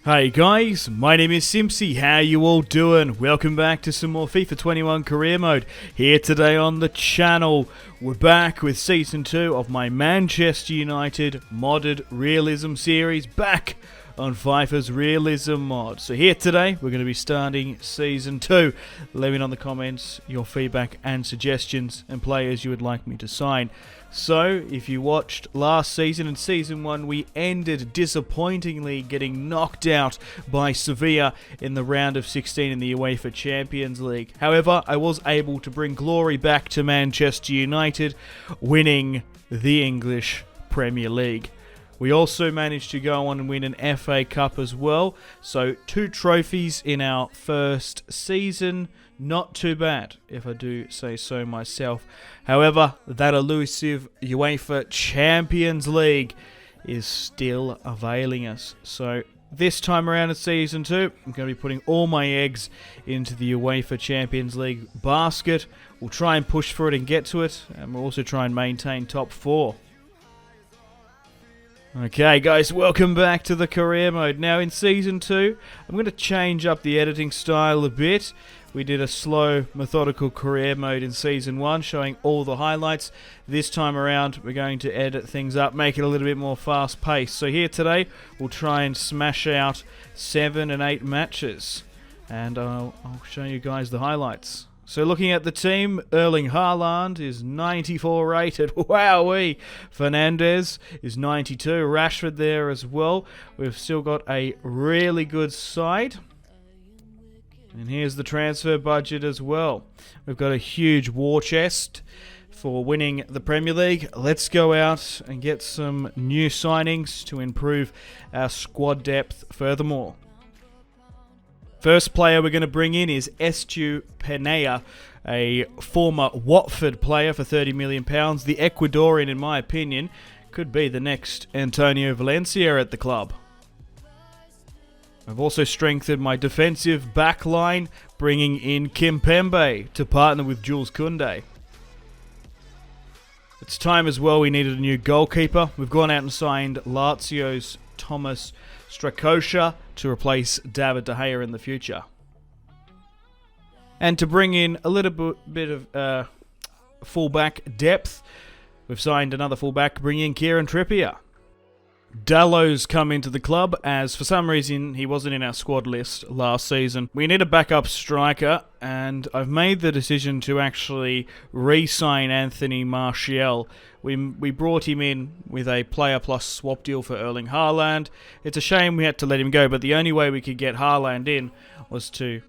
Hey guys, my name is Simpzy. How you all doing? Welcome back to some more FIFA 21 career mode here today on the channel. We're back with season 2 of my Manchester United modded realism series, back on fifers Realism mod. So here today we're going to be starting season 2. Let me know in the comments your feedback and suggestions and players you would like me to sign. So if you watched last season, in season 1 we ended disappointingly getting knocked out by Sevilla in the round of 16 in the UEFA Champions League. However, I was able to bring glory back to Manchester United, winning the English Premier League. We also managed to go on and win an FA Cup as well. So 2 trophies in our first season. Not too bad, if I do say so myself. However, that elusive UEFA Champions League is still availing us. So this time around in season 2, I'm going to be putting all my eggs into the UEFA Champions League basket. We'll try and push for it and get to it. And we'll also try and maintain top 4. Okay guys, welcome back to the career mode. Now in season 2, I'm going to change up the editing style a bit. We did a slow, methodical career mode in season 1, showing all the highlights. This time around, we're going to edit things up, make it a little bit more fast-paced. So here today, we'll try and smash out 7 and 8 matches. And I'll show you guys the highlights. So looking at the team, Erling Haaland is 94 rated. Wowee! Fernandes is 92. Rashford there as well. We've still got a really good side. And here's the transfer budget as well. We've got a huge war chest for winning the Premier League. Let's go out and get some new signings to improve our squad depth furthermore. First player we're going to bring in is Estu Penea, a former Watford player for £30 million. The Ecuadorian, in my opinion, could be the next Antonio Valencia at the club. I've also strengthened my defensive back line, bringing in Kimpembe to partner with Jules Koundé. It's time as well we needed a new goalkeeper. We've gone out and signed Lazio's Thomas Strakosha to replace David De Gea in the future. And to bring in a little bit of fullback depth, we've signed another fullback, bringing in Kieran Trippier. Dalot's come into the club as for some reason he wasn't in our squad list last season. We need a backup striker, and I've made the decision to actually re-sign Anthony Martial. We brought him in with a player plus swap deal for Erling Haaland. It's a shame we had to let him go, but the only way we could get Haaland in was to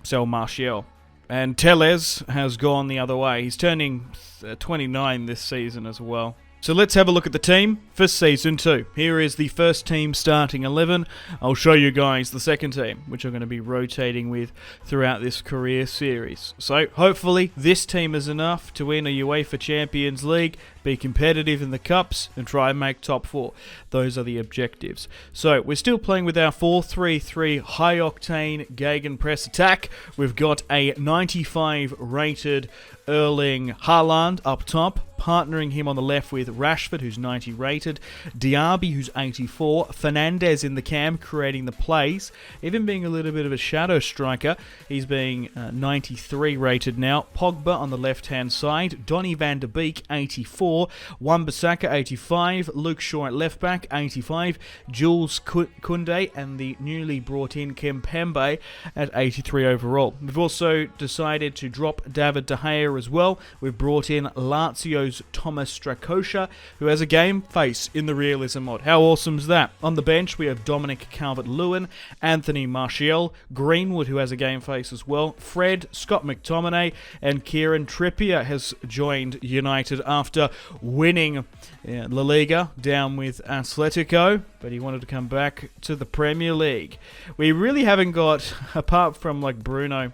sell Martial. And Tellez has gone the other way. He's turning 29 this season as well. So let's have a look at the team for Season 2. Here is the first team starting 11. I'll show you guys the second team, which I'm going to be rotating with throughout this career series. So hopefully this team is enough to win a UEFA Champions League, be competitive in the Cups, and try and make top 4. Those are the objectives. So we're still playing with our 4-3-3 high-octane Gegenpress attack. We've got a 95 rated Erling Haaland up top, partnering him on the left with Rashford, who's 90 rated, Diaby, who's 84, Fernandes in the cam, creating the plays, even being a little bit of a shadow striker. He's being 93 rated now. Pogba on the left-hand side, Donny van de Beek, 84, Wan-Bissaka, 85, Luke Shaw at left-back, 85, Jules Koundé, and the newly brought-in Kimpembe at 83 overall. We've also decided to drop David De Gea as well. We've brought in Lazio's Thomas Strakosha, who has a game face in the Realism mod. How awesome is that? On the bench, we have Dominic Calvert-Lewin, Anthony Martial, Greenwood, who has a game face as well, Fred, Scott McTominay, and Kieran Trippier has joined United after winning La Liga down with Atletico, but he wanted to come back to the Premier League. We really haven't got, apart from like Bruno,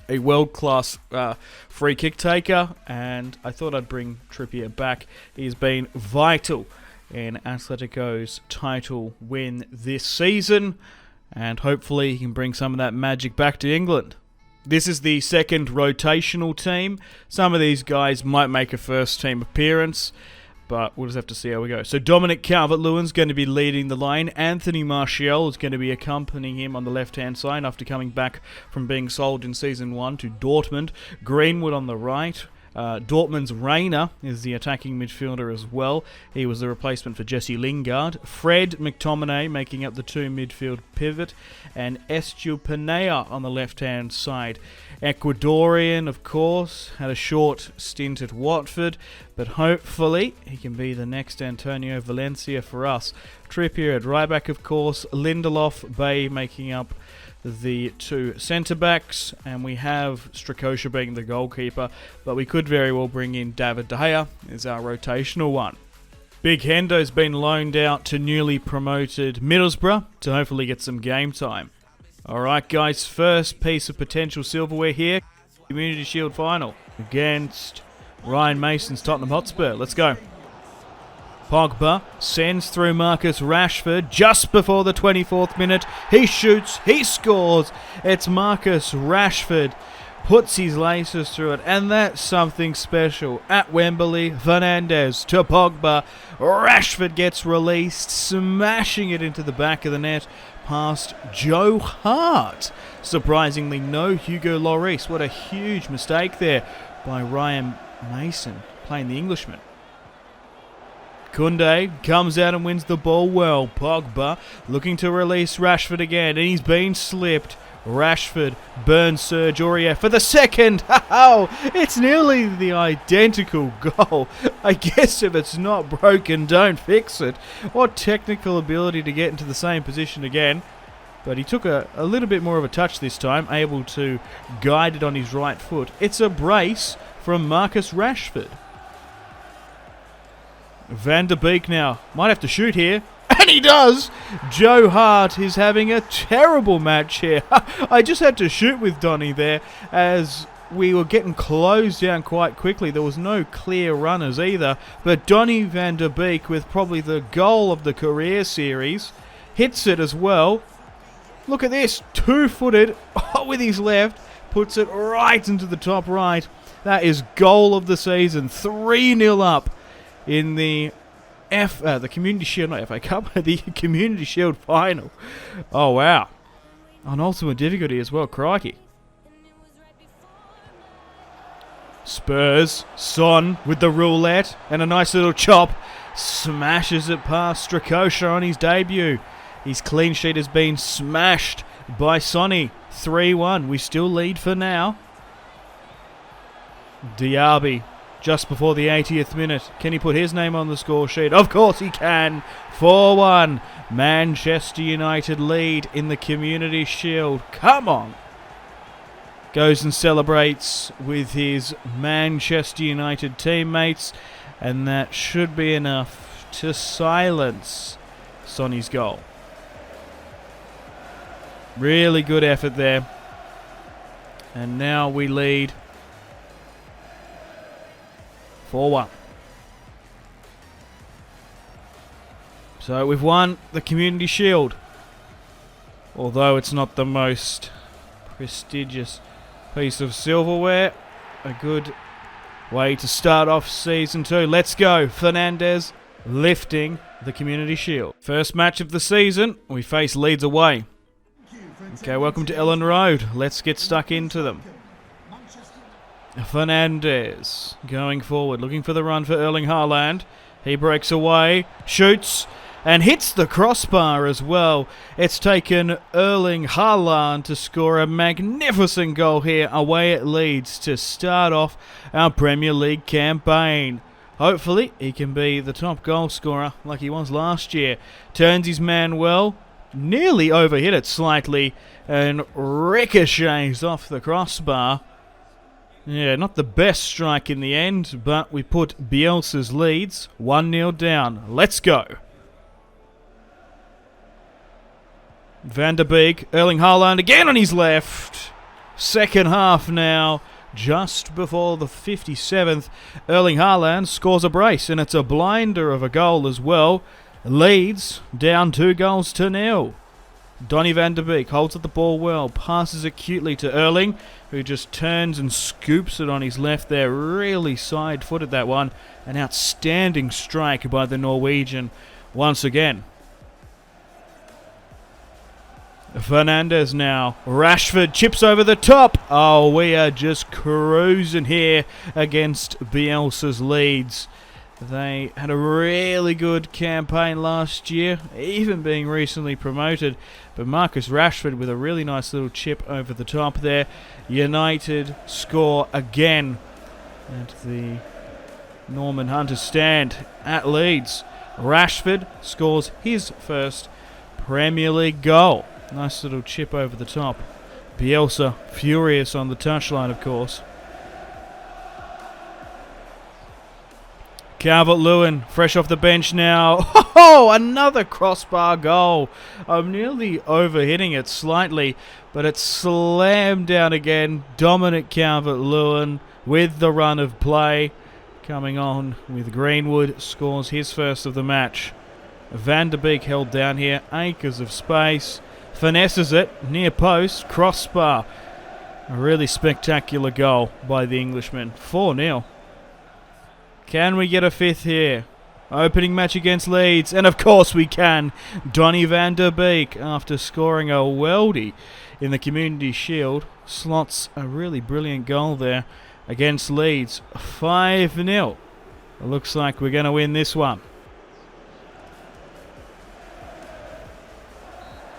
a world-class free kick taker, and I thought I'd bring Trippier back. He's been vital in Atletico's title win this season, and hopefully he can bring some of that magic back to England. This is the second rotational team. Some of these guys might make a first team appearance, But we'll just have to see how we go. So Dominic Calvert-Lewin's going to be leading the line. Anthony Martial is going to be accompanying him on the left-hand side after coming back from being sold in Season 1 to Dortmund. Greenwood on the right. Dortmund's Reina is the attacking midfielder as well. He was the replacement for Jesse Lingard. Fred McTominay making up the two midfield pivot. And Estupiñán on the left-hand side. Ecuadorian, of course, had a short stint at Watford, but hopefully he can be the next Antonio Valencia for us. Trippier at right back, of course. Lindelof, Bay making up the two centre-backs, and we have Strakosha being the goalkeeper, but we could very well bring in David De Gea as our rotational one. Big Hendo's been loaned out to newly promoted Middlesbrough to hopefully get some game time. Alright guys, first piece of potential silverware here, Community Shield final against Ryan Mason's Tottenham Hotspur. Let's go. Pogba sends through Marcus Rashford just before the 24th minute. He shoots, he scores. It's Marcus Rashford. Puts his laces through it, and that's something special. At Wembley, Fernandes to Pogba. Rashford gets released, smashing it into the back of the net past Joe Hart. Surprisingly, no Hugo Lloris. What a huge mistake there by Ryan Mason, playing the Englishman. Koundé comes out and wins the ball well. Pogba looking to release Rashford again, and he's been slipped. Rashford burns Serge Aurier for the second. Oh, it's nearly the identical goal. I guess if it's not broken, don't fix it. What technical ability to get into the same position again. But he took a little bit more of a touch this time, able to guide it on his right foot. It's a brace from Marcus Rashford. Van der Beek now might have to shoot here. And he does! Joe Hart is having a terrible match here. I just had to shoot with Donny there as we were getting closed down quite quickly. There was no clear runners either. But Donny van der Beek, with probably the goal of the career series, hits it as well. Look at this. Two-footed with his left. Puts it right into the top right. That is goal of the season. 3-0 up in the Community Shield, not FA Cup, the Community Shield final. Oh, wow. On ultimate difficulty as well, crikey. Spurs, Son with the roulette and a nice little chop. Smashes it past Strakosha on his debut. His clean sheet has been smashed by Sonny. 3-1. We still lead for now. Diaby. Just before the 80th minute. Can he put his name on the score sheet? Of course he can. 4-1. Manchester United lead in the Community Shield. Come on. Goes and celebrates with his Manchester United teammates. And that should be enough to silence Sonny's goal. Really good effort there. And now we lead 4-1. So we've won the Community Shield. Although it's not the most prestigious piece of silverware. A good way to start off Season 2. Let's go. Fernandes lifting the Community Shield. First match of the season. We face Leeds away. Okay, welcome to Ellen Road. Let's get stuck into them. Fernandes going forward, looking for the run for Erling Haaland. He breaks away, shoots, and hits the crossbar as well. It's taken Erling Haaland to score a magnificent goal here away at Leeds to start off our Premier League campaign. Hopefully, he can be the top goal scorer like he was last year. Turns his man well, nearly overhit it slightly, and ricochets off the crossbar. Yeah, not the best strike in the end, but we put Bielsa's Leeds 1-0 down. Let's go. Van der Beek, Erling Haaland again on his left. Second half now, just before the 57th. Erling Haaland scores a brace, and it's a blinder of a goal as well. Leeds down 2-0. Donny van der Beek holds up the ball well, passes it cutely to Erling, who just turns and scoops it on his left there. Really side-footed that one. An outstanding strike by the Norwegian once again. Fernandez now. Rashford chips over the top. Oh, we are just cruising here against Bielsa's Leeds. They had a really good campaign last year, even being recently promoted. But Marcus Rashford with a really nice little chip over the top there. United score again at the Norman Hunter stand at Leeds. Rashford scores his first Premier League goal. Nice little chip over the top. Bielsa furious on the touchline, of course. Calvert-Lewin, fresh off the bench now. Oh, another crossbar goal. I'm nearly overhitting it slightly, but it's slammed down again. Dominic Calvert-Lewin with the run of play. Coming on with Greenwood, scores his first of the match. Van der Beek held down here, acres of space. Finesses it, near post, crossbar. A really spectacular goal by the Englishman. 4-0. Can we get a fifth here? Opening match against Leeds, and of course we can. Donny van der Beek, after scoring a weldy in the Community Shield, slots a really brilliant goal there against Leeds. 5-0. It looks like we're going to win this one.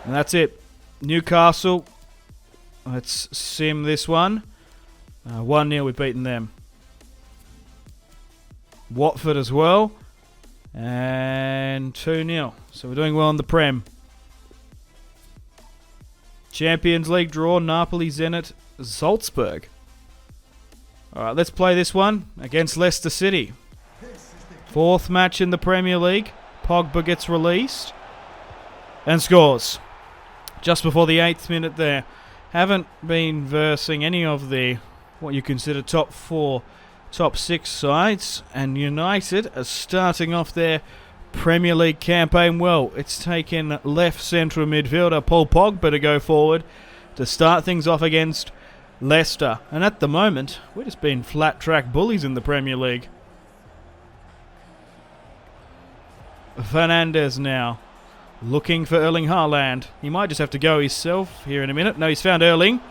And that's it. Newcastle. Let's sim this one. 1-0, we've beaten them. Watford as well. And 2-0. So we're doing well in the Prem. Champions League draw. Napoli, Zenit, Salzburg. Alright, let's play this one against Leicester City. Fourth match in the Premier League. Pogba gets released and scores. Just before the 8th minute there. Haven't been versing any of the what you consider top 4, top 6 sides, and United are starting off their Premier League campaign well. It's taken left central midfielder Paul Pogba to go forward to start things off against Leicester. And at the moment, we're just being flat track bullies in the Premier League. Fernandez now. Looking for Erling Haaland. He might just have to go himself here in a minute. No, he's found Erling,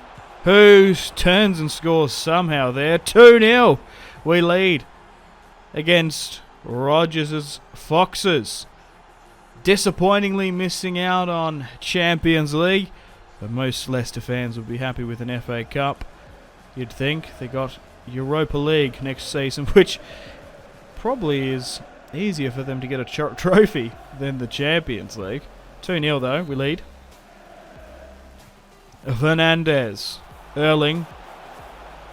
who turns and scores somehow there. 2-0. We lead against Rodgers' Foxes. Disappointingly missing out on Champions League, but most Leicester fans would be happy with an FA Cup. You'd think. They got Europa League next season, which probably is easier for them to get a trophy than the Champions League. 2-0 though, we lead. Fernandez, Erling,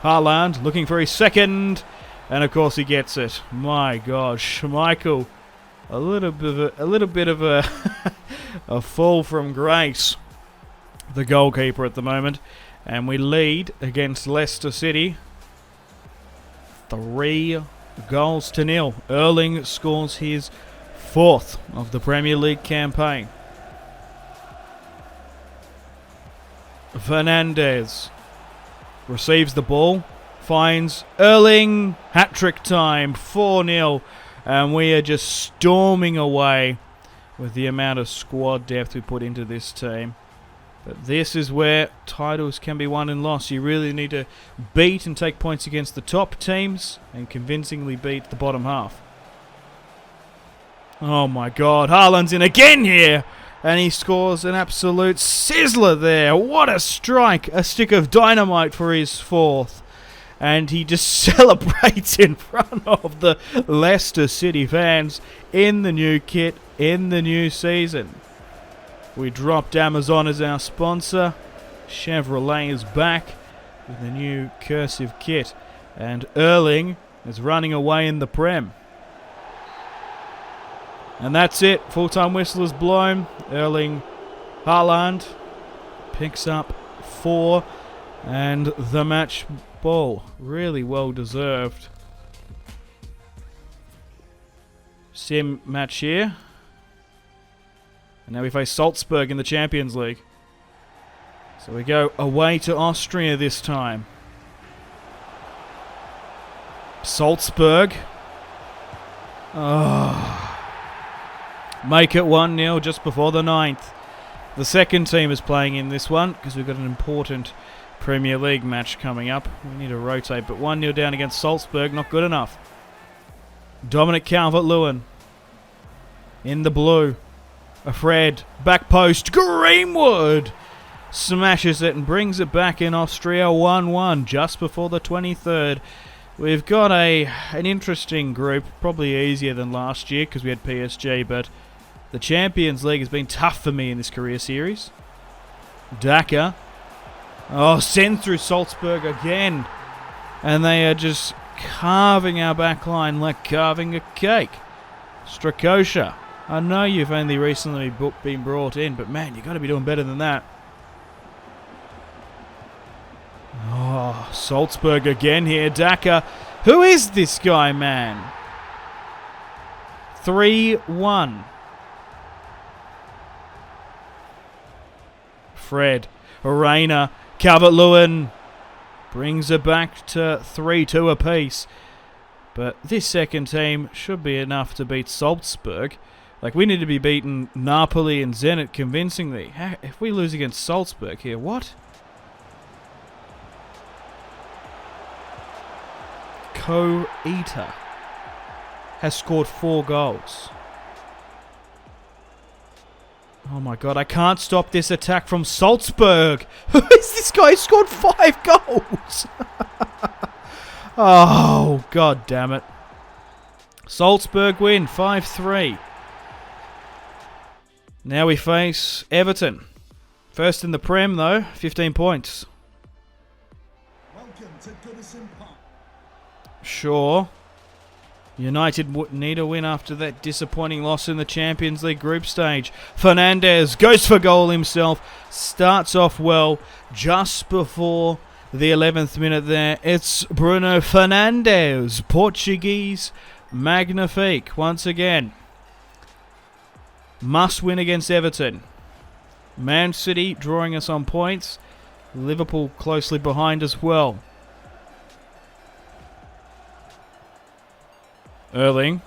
Haaland looking for his second, and of course he gets it. My God, Schmeichel, a little bit of a a fall from grace, the goalkeeper at the moment, and we lead against Leicester City. 3-0. Erling scores his 4th of the Premier League campaign. Fernandez receives the ball, finds Erling, hat-trick time, 4-0, and we are just storming away with the amount of squad depth we put into this team. But this is where titles can be won and lost. You really need to beat and take points against the top teams and convincingly beat the bottom half. Oh my God, Haaland's in again here, and he scores an absolute sizzler there. What a strike, a stick of dynamite for his 4th. And he just celebrates in front of the Leicester City fans in the new kit, in the new season. We dropped Amazon as our sponsor. Chevrolet is back with the new cursive kit. And Erling is running away in the Prem. And that's it. Full-time whistle is blown. Erling Haaland picks up 4. And the match ball. Really well deserved. Sim match here. And now we face Salzburg in the Champions League. So we go away to Austria this time. Salzburg. Oh. Make it 1-0 just before the 9th. The second team is playing in this one because we've got an important Premier League match coming up. We need to rotate, but 1-0 down against Salzburg, not good enough. Dominic Calvert-Lewin in the blue. A Fred, back post, Greenwood smashes it and brings it back in Austria 1-1 just before the 23rd. We've got an interesting group, probably easier than last year because we had PSG, but the Champions League has been tough for me in this career series. Daka. Oh, send through Salzburg again. And they are just carving our back line like carving a cake. Strakosha. I know you've only recently been brought in, but man, you've got to be doing better than that. Oh, Salzburg again here. Daka. Who is this guy, man? 3-1. Fred. Arena. Calvert-Lewin brings it back to 3-2 apiece. But this second team should be enough to beat Salzburg. Like, we need to be beating Napoli and Zenit convincingly. If we lose against Salzburg here, what? Ko-Ita has scored 4 goals. Oh my god, I can't stop this attack from Salzburg. Who is this guy who scored 5 goals? Oh, god damn it. Salzburg win 5-3. Now we face Everton. First in the Prem though, 15 points. Welcome to Goodison Park. Sure. United would need a win after that disappointing loss in the Champions League group stage. Fernandes goes for goal himself. Starts off well just before the 11th minute there. It's Bruno Fernandes. Portuguese magnifique once again. Must win against Everton. Man City drawing us on points. Liverpool closely behind as well. Erling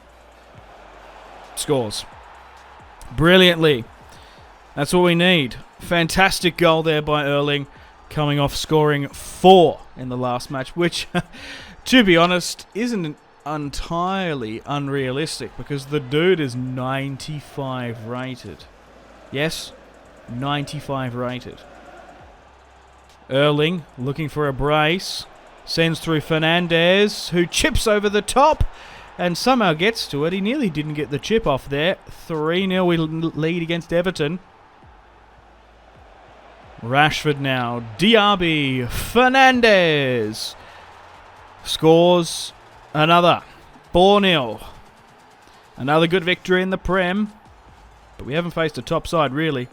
scores brilliantly. That's what we need. Fantastic goal there by Erling, coming off scoring 4 in the last match, which, to be honest, isn't entirely unrealistic because the dude is 95 rated. Yes, 95 rated. Erling looking for a brace. Sends through Fernandes, who chips over the top. And somehow gets to it. He nearly didn't get the chip off there. 3-0 we lead against Everton. Rashford now. Diaby. Fernandes. Scores another. 4-0. Another good victory in the Prem. But we haven't faced a top side really.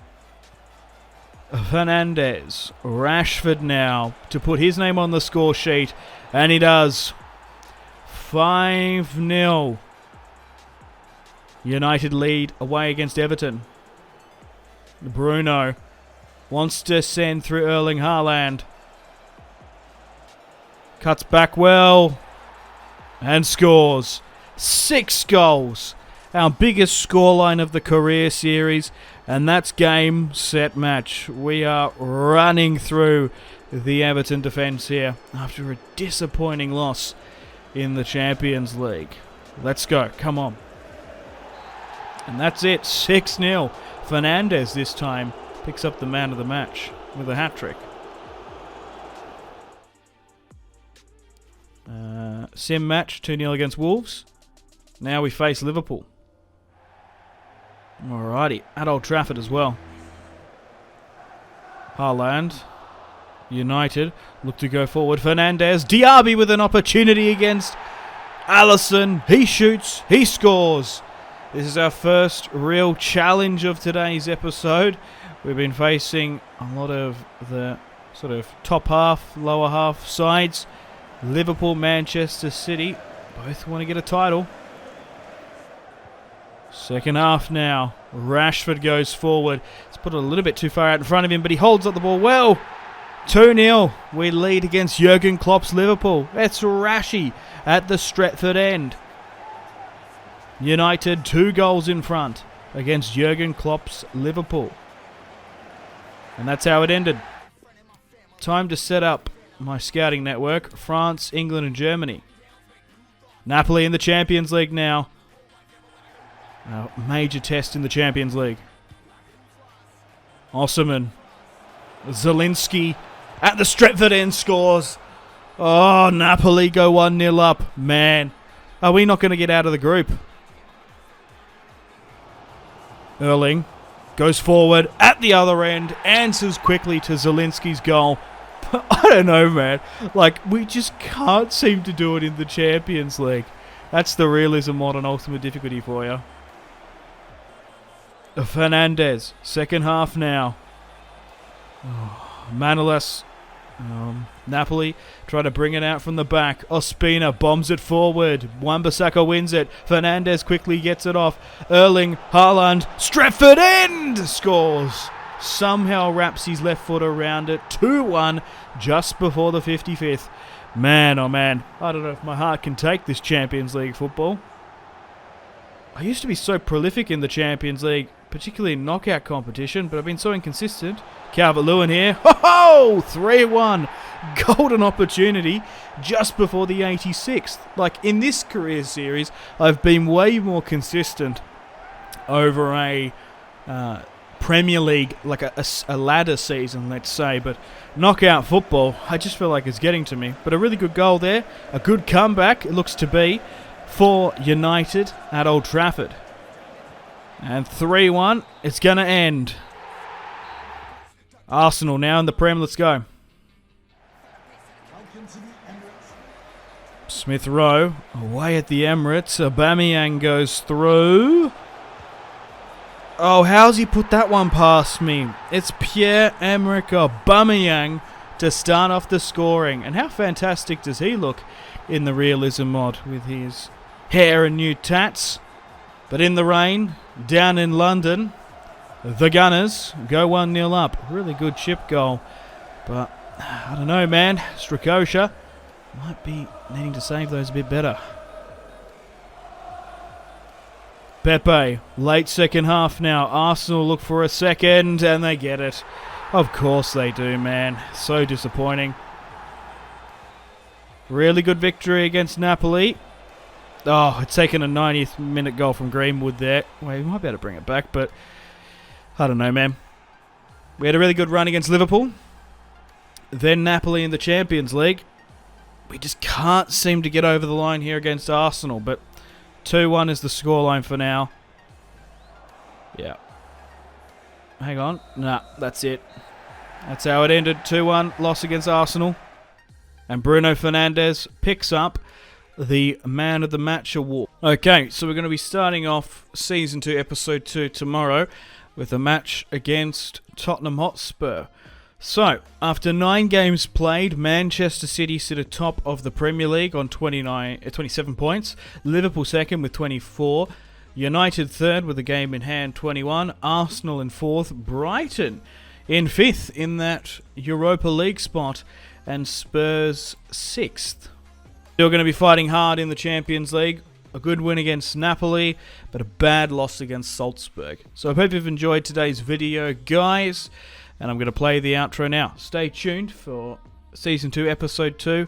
Fernandes. Rashford now to put his name on the score sheet. And he does. 5-0. United lead away against Everton. Bruno wants to send through Erling Haaland. Cuts back well. And scores. 6 goals. Our biggest scoreline of the career series. And that's game, set, match. We are running through the Everton defence here after a disappointing loss in the Champions League. Let's go. Come on. And that's it. 6-0. Fernandes this time picks up the man of the match with a hat-trick. Sim match. 2-0 against Wolves. Now we face Liverpool. Alrighty. At Old Trafford as well. Haaland. United look to go forward. Fernandes. Diaby with an opportunity against Alisson. He shoots. He scores. This is our first real challenge of today's episode. We've been facing a lot of the sort of top half, lower half sides. Liverpool, Manchester City both want to get a title. Second half now. Rashford goes forward. He's put it a little bit too far out in front of him, but he holds up the ball well. 2-0. We lead against Jurgen Klopp's Liverpool. It's Rashi at the Stretford end. United 2 goals in front against Jurgen Klopp's Liverpool. And that's how it ended. Time to set up my scouting network. France, England and Germany. Napoli in the Champions League now. A major test in the Champions League. Osserman. Zielinski at the Stretford end scores. Oh, Napoli go 1-0 up. Man, are we not going to get out of the group? Erling goes forward at the other end. Answers quickly to Zielinski's goal. I don't know, man. Like, we just can't seem to do it in the Champions League. That's the Realism mod on Ultimate Difficulty for you. Fernandez, second half now. Manolas, Napoli try to bring it out from the back. Ospina bombs it forward. Wan-Bissaka wins it. Fernandez quickly gets it off. Erling Haaland, Stretford end scores. Somehow wraps his left foot around it. 2-1 just before the 55th. Man, oh man, I don't know if my heart can take this Champions League football. I used to be so prolific in the Champions League, particularly in knockout competition, but I've been so inconsistent. Calvert-Lewin here. Ho-ho! 3-1. Golden opportunity just before the 86th. Like, in this career series, I've been way more consistent over a Premier League, like a ladder season, let's say. But knockout football, I just feel like it's getting to me. But a really good goal there. A good comeback, it looks to be, for United at Old Trafford. And 3-1, it's going to end. Arsenal now in the Prem, let's go. Smith Rowe away at the Emirates. Aubameyang goes through. Oh, how's he put that one past me? It's Pierre-Emerick Aubameyang to start off the scoring. And how fantastic does he look in the Realism mod with his hair and new tats. But in the rain, down in London, the Gunners go 1-0 up. Really good chip goal. But, I don't know, man. Strakosha might be needing to save those a bit better. Pepe, late second half now. Arsenal look for a second, and they get it. Of course they do, man. So disappointing. Really good victory against Napoli. Oh, it's taken a 90th minute goal from Greenwood there. Well, we might be able to bring it back, but I don't know, man. We had a really good run against Liverpool. Then Napoli in the Champions League. We just can't seem to get over the line here against Arsenal, but 2-1 is the scoreline for now. Yeah. Hang on. Nah, that's it. That's how it ended. 2-1, loss against Arsenal. And Bruno Fernandes picks up the Man of the Match award. Okay, so we're going to be starting off Season 2, Episode 2 tomorrow with a match against Tottenham Hotspur. So, after 9 games played, Manchester City sit atop of the Premier League on 27 points. Liverpool second with 24. United third with a game in hand, 21. Arsenal in fourth. Brighton in fifth in that Europa League spot. And Spurs sixth. Still going to be fighting hard in the Champions League. A good win against Napoli, but a bad loss against Salzburg. So I hope you've enjoyed today's video, guys. And I'm going to play the outro now. Stay tuned for Season 2, Episode 2,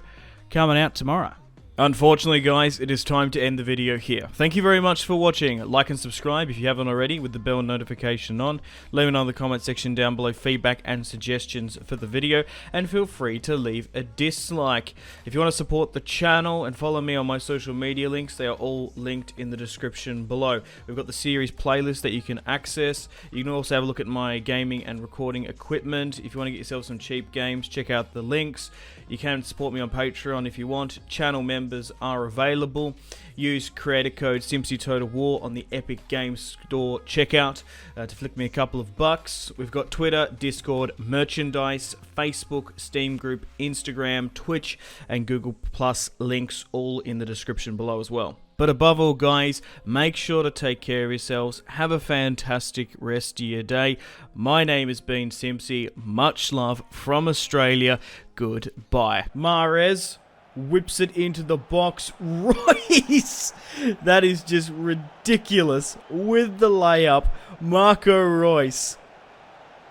coming out tomorrow. Unfortunately, guys, it is time to end the video here. Thank you very much for watching. Like and subscribe if you haven't already with the bell notification on. Let me know in the comment section down below feedback and suggestions for the video. And feel free to leave a dislike. If you want to support the channel and follow me on my social media links, they are all linked in the description below. We've got the series playlist that you can access. You can also have a look at my gaming and recording equipment. If you want to get yourself some cheap games, check out the links. You can support me on Patreon if you want. Channel members are available. Use creator code Simpzy Total War on the Epic Games Store checkout to flick me a couple of bucks. We've got Twitter, Discord, merchandise, Facebook, Steam group, Instagram, Twitch, and Google Plus links all in the description below as well. But above all, guys, make sure to take care of yourselves. Have a fantastic rest of your day. My name has been Simpzy. Much love from Australia. Goodbye. Mahrez whips it into the box. Royce! That is just ridiculous. With the layup, Marco Royce